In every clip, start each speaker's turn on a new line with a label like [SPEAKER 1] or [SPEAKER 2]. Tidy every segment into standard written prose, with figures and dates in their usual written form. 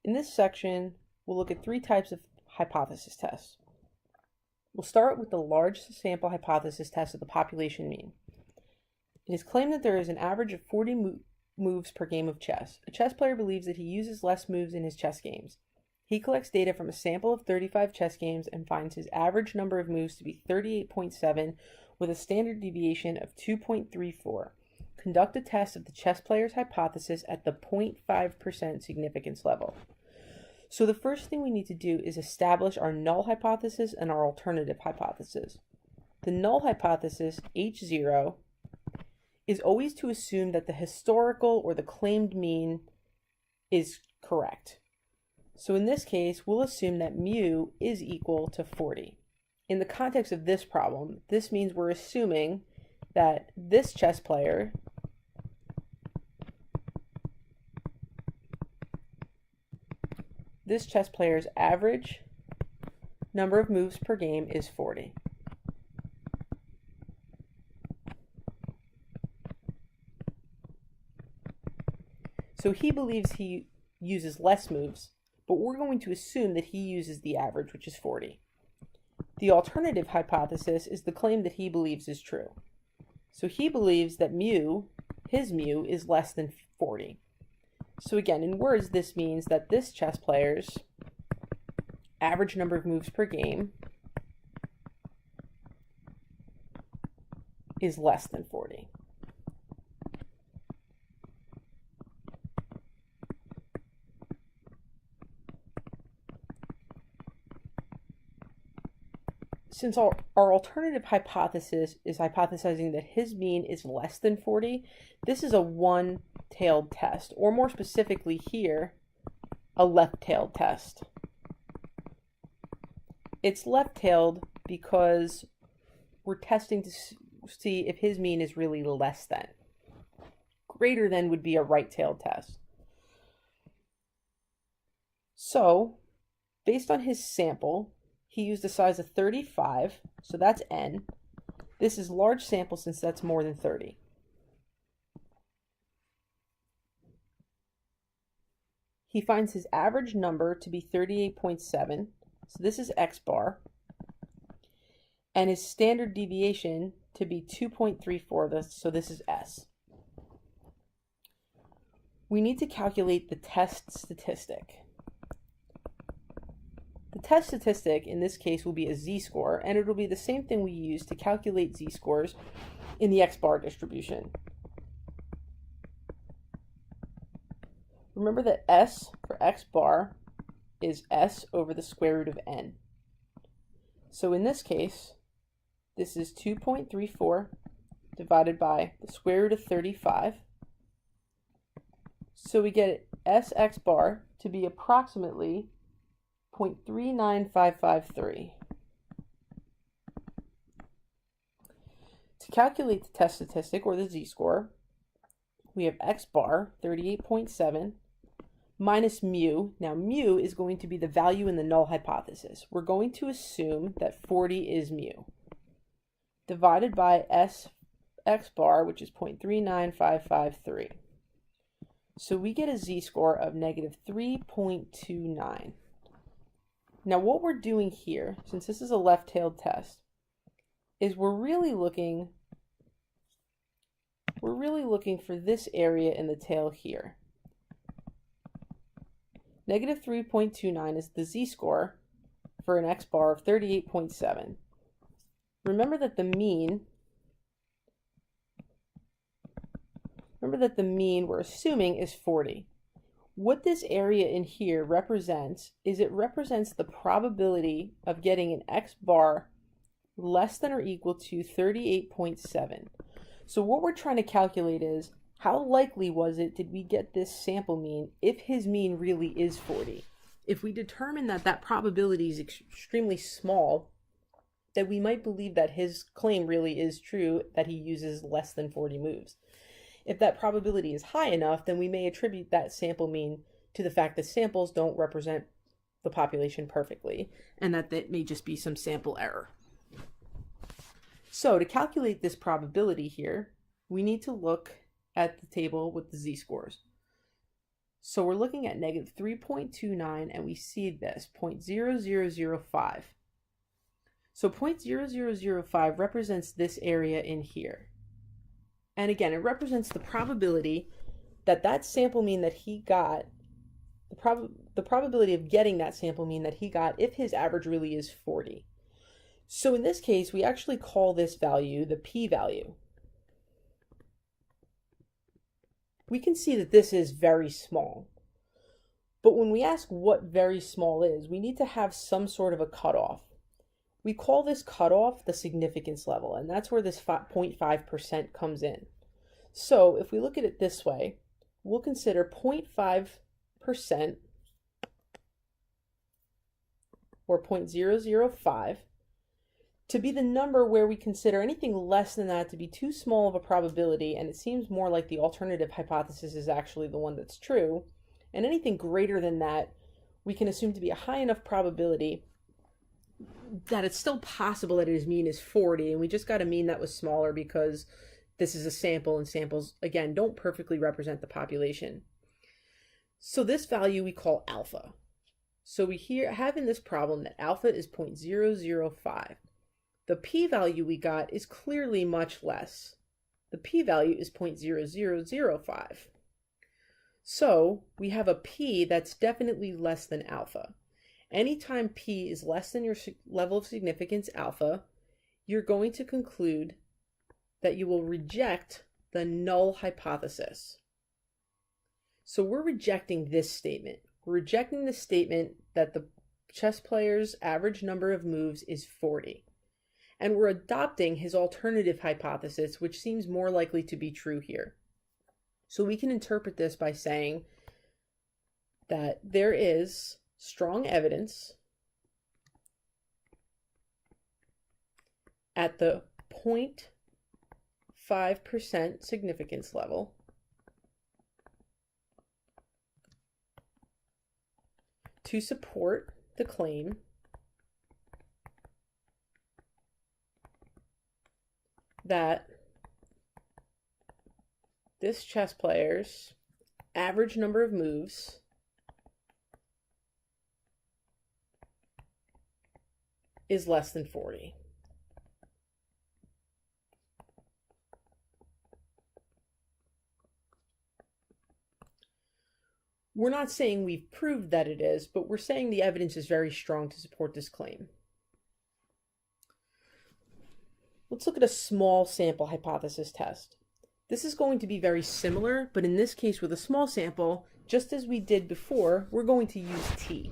[SPEAKER 1] In this section, we'll look at three types of hypothesis tests. We'll start with the large sample hypothesis test of the population mean. It is claimed that there is an average of 40 moves per game of chess. A chess player believes that he uses less moves in his chess games. He collects data from a sample of 35 chess games and finds his average number of moves to be 38.7 with a standard deviation of 2.34. Conduct a test of the chess player's hypothesis at the 0.5% significance level. So the first thing we need to do is establish our null hypothesis and our alternative hypothesis. The null hypothesis, H0, is always to assume that the historical or the claimed mean is correct. So in this case, we'll assume that mu is equal to 40. In the context of this problem, this means we're assuming that this chess player's average number of moves per game is 40. So he believes he uses less moves, but we're going to assume that he uses the average, which is 40. The alternative hypothesis is the claim that he believes is true. So he believes that his mu, is less than 40. So again, in words, this means that this chess player's average number of moves per game is less than 40. Since our alternative hypothesis is hypothesizing that his mean is less than 40, this is a one-tailed test, or more specifically here, a left-tailed test. It's left-tailed because we're testing to see if his mean is really less than. Greater than would be a right-tailed test. So, based on his sample, he used a size of 35, so that's n. This is large sample since that's more than 30. He finds his average number to be 38.7, so this is x bar, and his standard deviation to be 2.34, so this is s. We need to calculate the test statistic. The test statistic in this case will be a z-score, and it will be the same thing we use to calculate z-scores in the x-bar distribution. Remember that s for x-bar is s over the square root of n. So in this case, this is 2.34 divided by the square root of 35. So we get sx-bar to be approximately 0.39553. To calculate the test statistic, or the z-score, we have x bar, 38.7, minus mu. Now mu is going to be the value in the null hypothesis. We're going to assume that 40 is mu, divided by x bar, which is 0.39553. So we get a z-score of negative 3.29. Now what we're doing here, since this is a left-tailed test, is we're really looking for this area in the tail here. Negative 3.29 is the z-score for an x-bar of 38.7. Remember that the mean we're assuming is 40. What this area in here represents is it represents the probability of getting an x-bar less than or equal to 38.7. So what we're trying to calculate is how likely did we get this sample mean if his mean really is 40? If we determine that that probability is extremely small, then we might believe that his claim really is true, that he uses less than 40 moves. If that probability is high enough, then we may attribute that sample mean to the fact that samples don't represent the population perfectly, and that may just be some sample error. So to calculate this probability here, we need to look at the table with the z-scores. So we're looking at negative 3.29 and we see this 0.0005. So 0.0005 represents this area in here. And again, it represents the probability that that sample mean that he got, the probability of getting that sample mean that he got if his average really is 40. So in this case, we actually call this value the p-value. We can see that this is very small. But when we ask what very small is, we need to have some sort of a cutoff. We call this cutoff the significance level, and that's where this 0.5% comes in. So if we look at it this way, we'll consider 0.5% or 0.005 to be the number where we consider anything less than that to be too small of a probability, and it seems more like the alternative hypothesis is actually the one that's true. And anything greater than that, we can assume to be a high enough probability that it's still possible that his mean is 40, and we just got a mean that was smaller because this is a sample, and samples, again, don't perfectly represent the population. So this value we call alpha. So we have in this problem that alpha is 0.005. The p-value we got is clearly much less. The p-value is 0.0005. So we have a p that's definitely less than alpha. Anytime p is less than your level of significance alpha, you're going to conclude that you will reject the null hypothesis. So we're rejecting this statement. We're rejecting the statement that the chess player's average number of moves is 40. And we're adopting his alternative hypothesis, which seems more likely to be true here. So we can interpret this by saying that there is strong evidence at the 0.5% significance level to support the claim that this chess player's average number of moves is less than 40. We're not saying we've proved that it is, but we're saying the evidence is very strong to support this claim. Let's look at a small sample hypothesis test. This is going to be very similar, but in this case with a small sample, just as we did before, we're going to use T.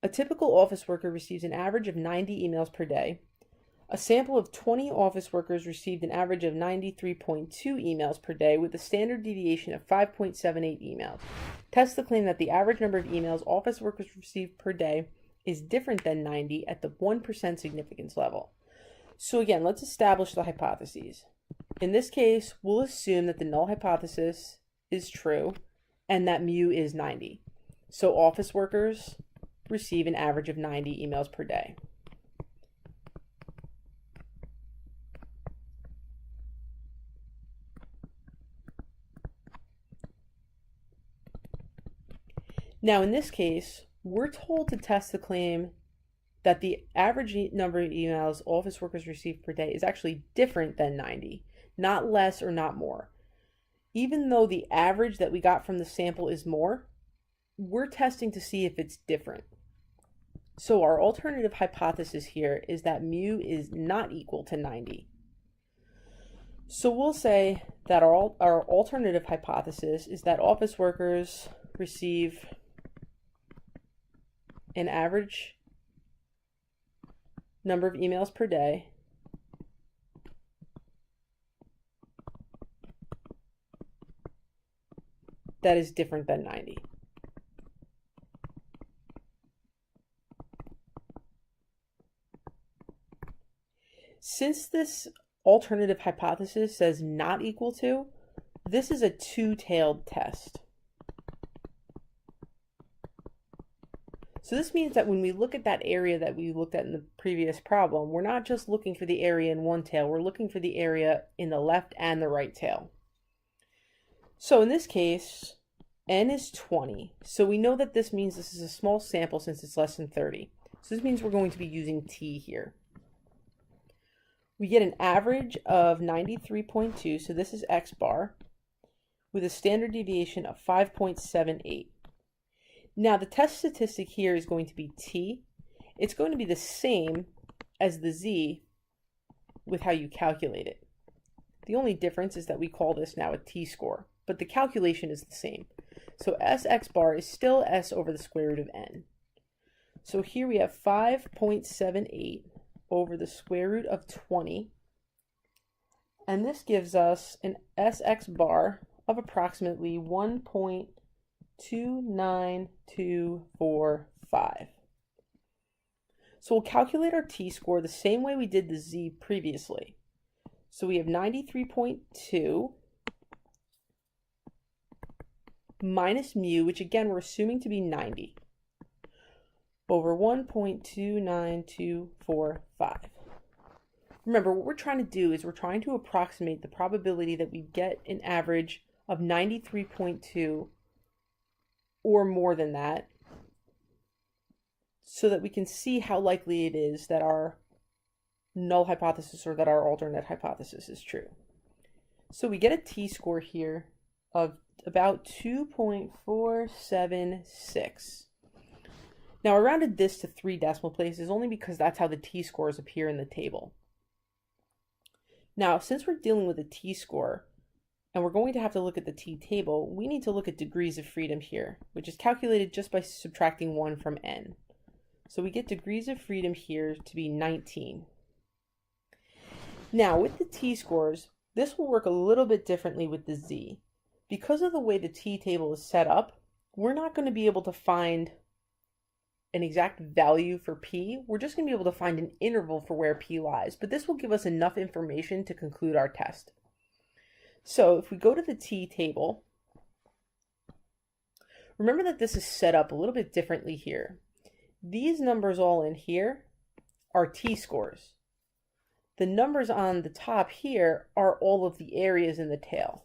[SPEAKER 1] A typical office worker receives an average of 90 emails per day. A sample of 20 office workers received an average of 93.2 emails per day with a standard deviation of 5.78 emails. Test the claim that the average number of emails office workers receive per day is different than 90 at the 1% significance level. So again, let's establish the hypotheses. In this case, we'll assume that the null hypothesis is true and that mu is 90. So office workers receive an average of 90 emails per day. Now in this case, we're told to test the claim that the average number of emails office workers receive per day is actually different than 90, not less or not more. Even though the average that we got from the sample is more, we're testing to see if it's different. So our alternative hypothesis here is that mu is not equal to 90. So we'll say that our alternative hypothesis is that office workers receive an average number of emails per day that is different than 90. Since this alternative hypothesis says not equal to, this is a two-tailed test. So this means that when we look at that area that we looked at in the previous problem, we're not just looking for the area in one tail, we're looking for the area in the left and the right tail. So in this case, n is 20. So we know that this means this is a small sample since it's less than 30. So this means we're going to be using t here. We get an average of 93.2, so this is x bar, with a standard deviation of 5.78. Now the test statistic here is going to be t. It's going to be the same as the z with how you calculate it. The only difference is that we call this now a t-score, but the calculation is the same. So Sx bar is still s over the square root of n. So here we have 5.78 over the square root of 20, and this gives us an Sx bar of approximately 1.29245. So we'll calculate our t-score the same way we did the z previously. So we have 93.2 minus mu, which again we're assuming to be 90, over 1.29245. Remember, what we're trying to do is we're trying to approximate the probability that we get an average of 93.2 or more than that, so that we can see how likely it is that our null hypothesis or that our alternate hypothesis is true. So we get a t-score here of about 2.476. Now I rounded this to 3 decimal places only because that's how the t-scores appear in the table. Now, since we're dealing with a t-score and we're going to have to look at the t-table, we need to look at degrees of freedom here, which is calculated just by subtracting 1 from n. So we get degrees of freedom here to be 19. Now, with the t-scores, this will work a little bit differently with the z. Because of the way the t-table is set up, we're not going to be able to find an exact value for p. We're just going to be able to find an interval for where p lies, but this will give us enough information to conclude our test. So if we go to the t-table, remember that this is set up a little bit differently here. These numbers all in here are t-scores. The numbers on the top here are all of the areas in the tail.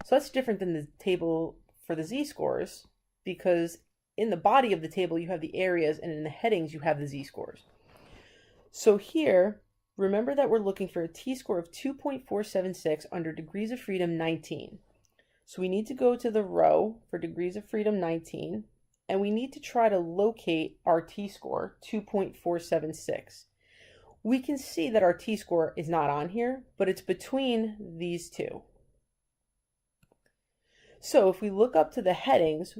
[SPEAKER 1] So that's different than the table for the z-scores, because in the body of the table you have the areas, and in the headings you have the z-scores. So here, remember that we're looking for a t-score of 2.476 under degrees of freedom 19. So we need to go to the row for degrees of freedom 19, and we need to try to locate our t-score, 2.476. We can see that our t-score is not on here, but it's between these two. So if we look up to the headings,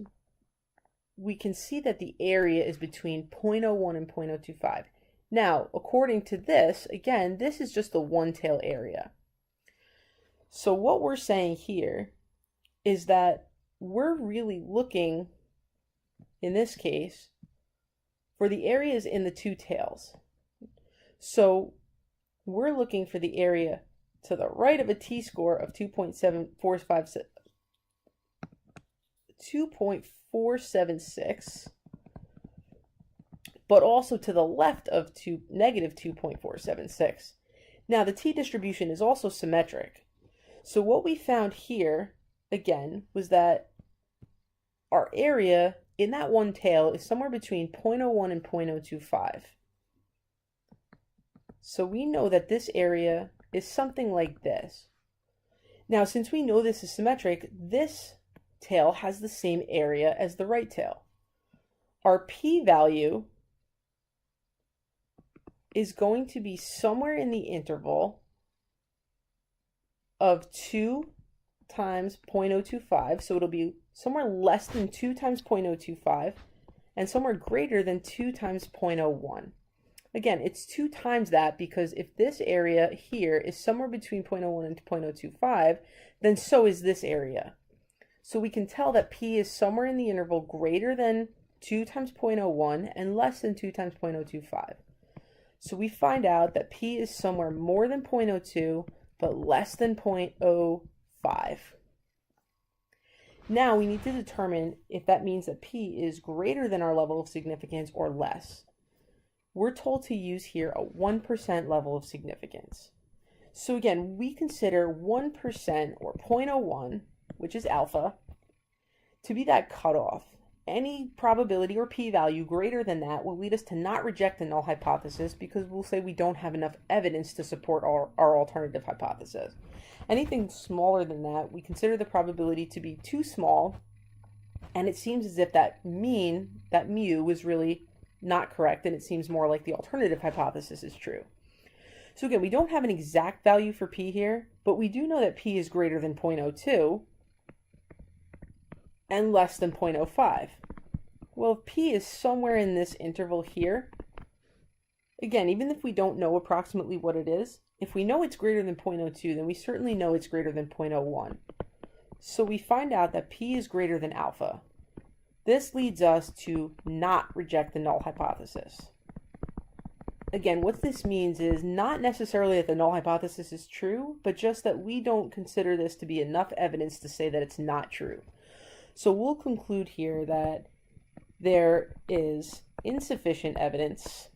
[SPEAKER 1] we can see that the area is between 0.01 and 0.025. Now, according to this, again, this is just the one-tail area. So what we're saying here is that we're really looking, in this case, for the areas in the two tails. So we're looking for the area to the right of a t-score of 2.476, but also to the left of negative 2.476. Now the t-distribution is also symmetric. So what we found here, again, was that our area in that one tail is somewhere between 0.01 and 0.025. So we know that this area is something like this. Now, since we know this is symmetric, this tail has the same area as the right tail. Our p-value is going to be somewhere in the interval of 2 times 0.025, so it'll be somewhere less than 2 times 0.025 and somewhere greater than 2 times 0.01. Again, it's 2 times that because if this area here is somewhere between 0.01 and 0.025, then so is this area. So we can tell that p is somewhere in the interval greater than 2 times 0.01 and less than 2 times 0.025. So we find out that p is somewhere more than 0.02 but less than 0.05. Now we need to determine if that means that p is greater than our level of significance or less. We're told to use here a 1% level of significance. So again, we consider 1% or 0.01 which is alpha, to be that cutoff. Any probability or p-value greater than that will lead us to not reject the null hypothesis because we'll say we don't have enough evidence to support our alternative hypothesis. Anything smaller than that, we consider the probability to be too small, and it seems as if that mean, that mu, is really not correct, and it seems more like the alternative hypothesis is true. So again, we don't have an exact value for p here, but we do know that p is greater than 0.02 and less than 0.05. Well, if p is somewhere in this interval here, again, even if we don't know approximately what it is, if we know it's greater than 0.02, then we certainly know it's greater than 0.01. So we find out that p is greater than alpha. This leads us to not reject the null hypothesis. Again, what this means is not necessarily that the null hypothesis is true, but just that we don't consider this to be enough evidence to say that it's not true. So we'll conclude here that there is insufficient evidence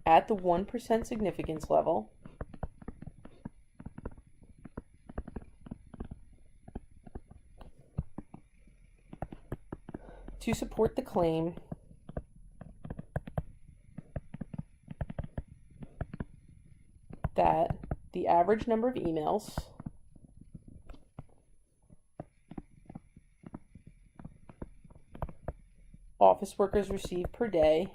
[SPEAKER 1] at the 1% significance level to support the claim that the average number of emails office workers receive per day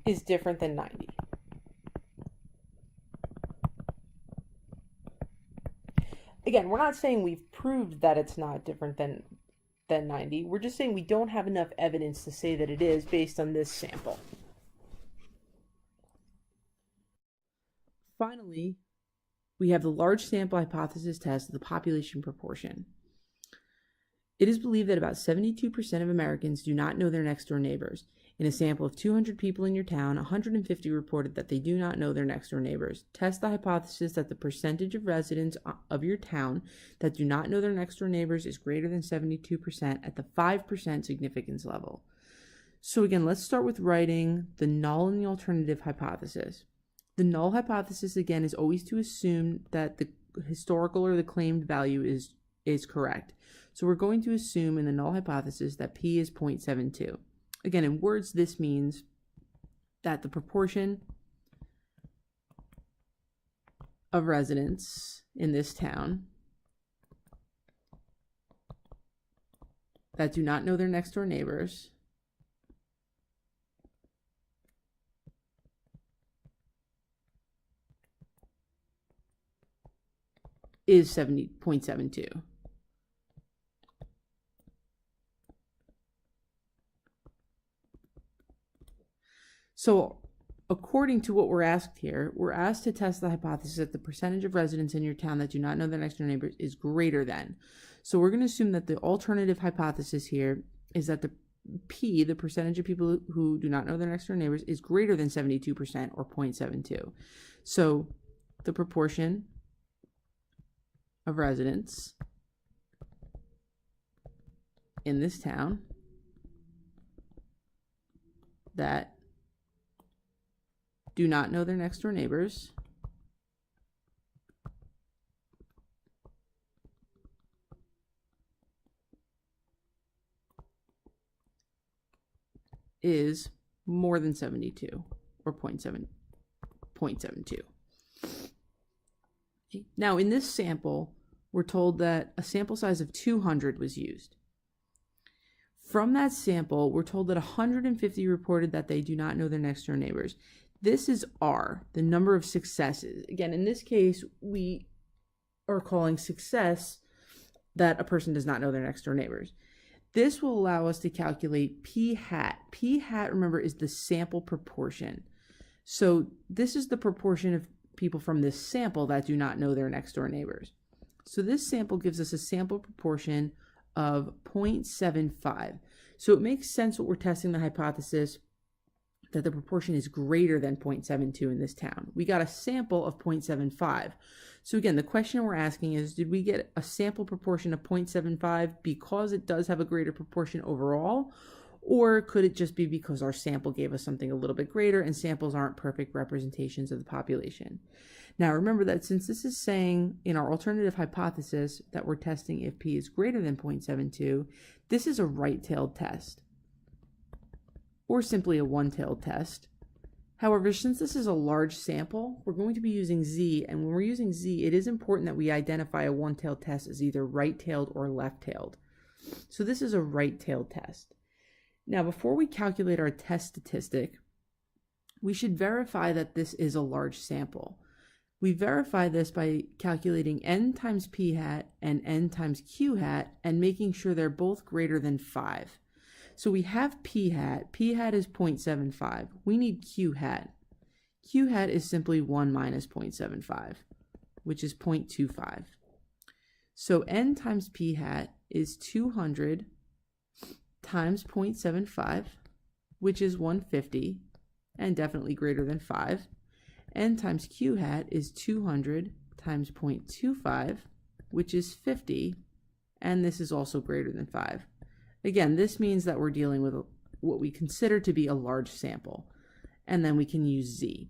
[SPEAKER 1] is different than 90. Again, we're not saying we've proved that it's not different than 90. We're just saying we don't have enough evidence to say that it is based on this sample. Finally, we have the large sample hypothesis test of the population proportion. It is believed that about 72% of Americans do not know their next door neighbors. In a sample of 200 people in your town, 150 reported that they do not know their next door neighbors. Test the hypothesis that the percentage of residents of your town that do not know their next door neighbors is greater than 72% at the 5% significance level. So again, let's start with writing the null and the alternative hypothesis. The null hypothesis, again, is always to assume that the historical or the claimed value is correct. So we're going to assume in the null hypothesis that p is 0.72. Again, in words, this means that the proportion of residents in this town that do not know their next door neighbors is 0.72. So according to what we're asked here, we're asked to test the hypothesis that the percentage of residents in your town that do not know their next door neighbors is greater than. So we're going to assume that the alternative hypothesis here is that the p, the percentage of people who do not know their next door neighbors, is greater than 72% or 0.72. So the proportion of residents in this town that do not know their next door neighbors is more than 72 or 0.72. Now in this sample, we're told that a sample size of 200 was used. From that sample, we're told that 150 reported that they do not know their next door neighbors. This is R, the number of successes. Again, in this case, we are calling success that a person does not know their next door neighbors. This will allow us to calculate p hat. P hat, remember, is the sample proportion. So this is the proportion of people from this sample that do not know their next door neighbors. So this sample gives us a sample proportion of 0.75. So it makes sense what we're testing the hypothesis that the proportion is greater than 0.72 in this town. We got a sample of 0.75. So again, the question we're asking is, did we get a sample proportion of 0.75 because it does have a greater proportion overall? Or could it just be because our sample gave us something a little bit greater, and samples aren't perfect representations of the population? Now remember that since this is saying in our alternative hypothesis that we're testing if p is greater than 0.72, this is a right-tailed test, or simply a one-tailed test. However, since this is a large sample, we're going to be using z, and when we're using z, it is important that we identify a one-tailed test as either right-tailed or left-tailed. So this is a right-tailed test. Now, before we calculate our test statistic, we should verify that this is a large sample. We verify this by calculating n times p hat and n times q hat and making sure they're both greater than 5. So we have p hat. P hat is 0.75. We need q hat. Q hat is simply 1 minus 0.75, which is 0.25. So n times p hat is 200 times 0.75, which is 150, and definitely greater than 5. N times q hat is 200 times 0.25, which is 50, and this is also greater than 5. Again, this means that we're dealing with what we consider to be a large sample, and then we can use z.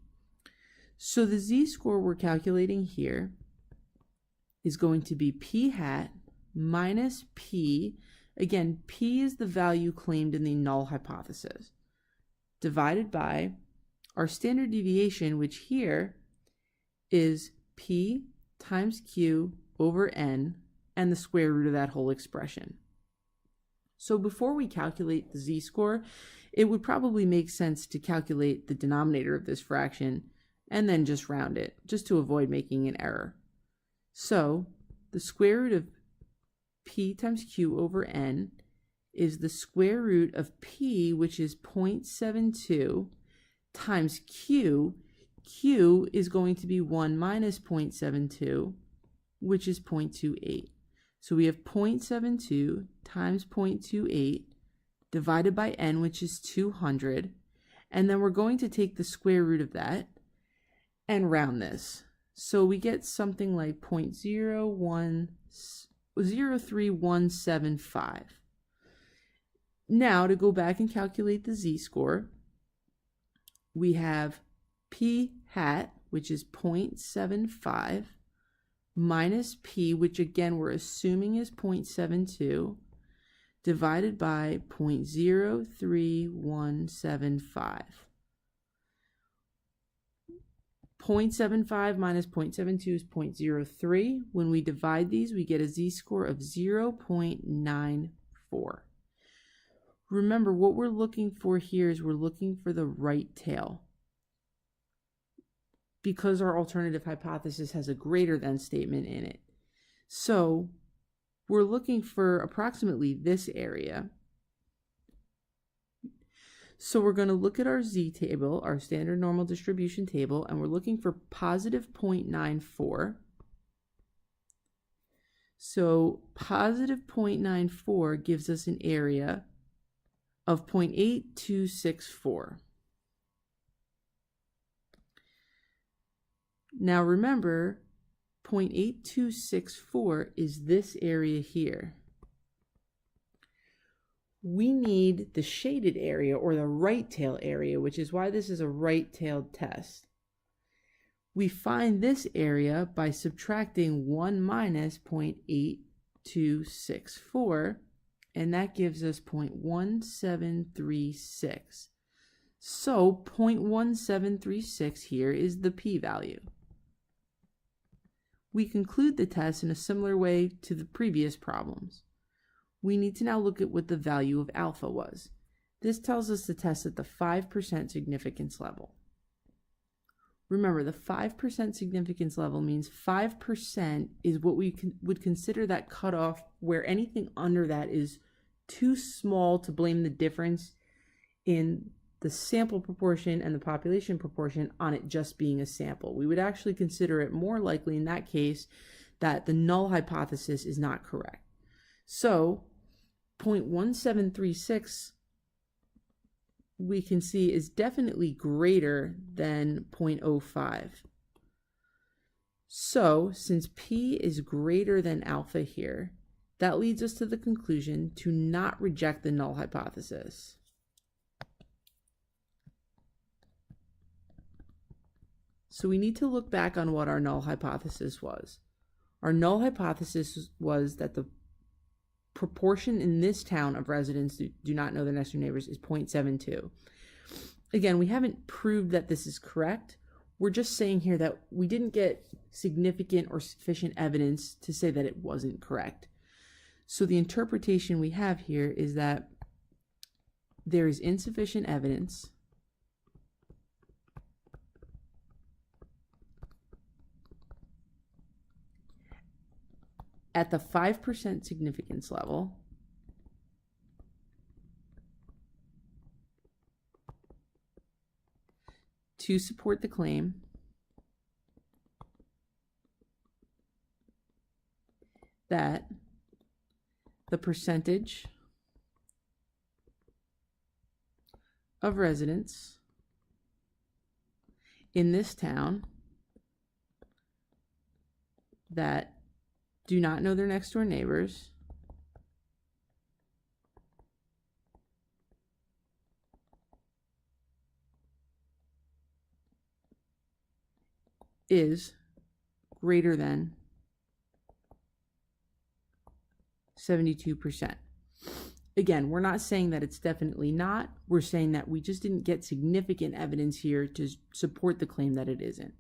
[SPEAKER 1] So the z-score we're calculating here is going to be p hat minus p. Again, p is the value claimed in the null hypothesis, divided by our standard deviation, which here is p times q over n, and the square root of that whole expression. So before we calculate the z-score, it would probably make sense to calculate the denominator of this fraction and then just round it, just to avoid making an error. So the square root of p times q over n is the square root of p, which is 0.72, times q. Q is going to be 1 minus 0.72, which is 0.28. So we have 0.72 times 0.28 divided by n, which is 200. And then we're going to take the square root of that and round this. So we get something like 0.03175. Now to go back and calculate the z-score, we have p hat, which is 0.75, minus p, which again we're assuming is 0.72, divided by 0.03175. 0.75 minus 0.72 is 0.03. When we divide these, we get a z-score of 0.94. Remember, what we're looking for here is we're looking for the right tail, because our alternative hypothesis has a greater than statement in it. So we're looking for approximately this area. So we're going to look at our z table, our standard normal distribution table, and we're looking for positive 0.94. So positive 0.94 gives us an area of 0.8264. Now remember, 0.8264 is this area here. We need the shaded area, or the right tail area, which is why this is a right-tailed test. We find this area by subtracting 1 minus 0.8264, and that gives us 0.1736. So 0.1736 here is the p-value. We conclude the test in a similar way to the previous problems. We need to now look at what the value of alpha was. This tells us to test at the 5% significance level. Remember, the 5% significance level means 5% is what we would consider that cutoff, where anything under that is too small to blame the difference in the sample proportion and the population proportion on it just being a sample. We would actually consider it more likely in that case that the null hypothesis is not correct. So 0.1736 we can see is definitely greater than 0.05. So since P is greater than alpha here, that leads us to the conclusion to not reject the null hypothesis. So we need to look back on what our null hypothesis was. Our null hypothesis was that the proportion in this town of residents who do not know their next door neighbors is 0.72. Again, we haven't proved that this is correct. We're just saying here that we didn't get significant or sufficient evidence to say that it wasn't correct. So the interpretation we have here is that there is insufficient evidence at the 5% significance level to support the claim that the percentage of residents in this town that do not know their next door neighbors is greater than 72%. Again, we're not saying that it's definitely not. We're saying that we just didn't get significant evidence here to support the claim that it isn't.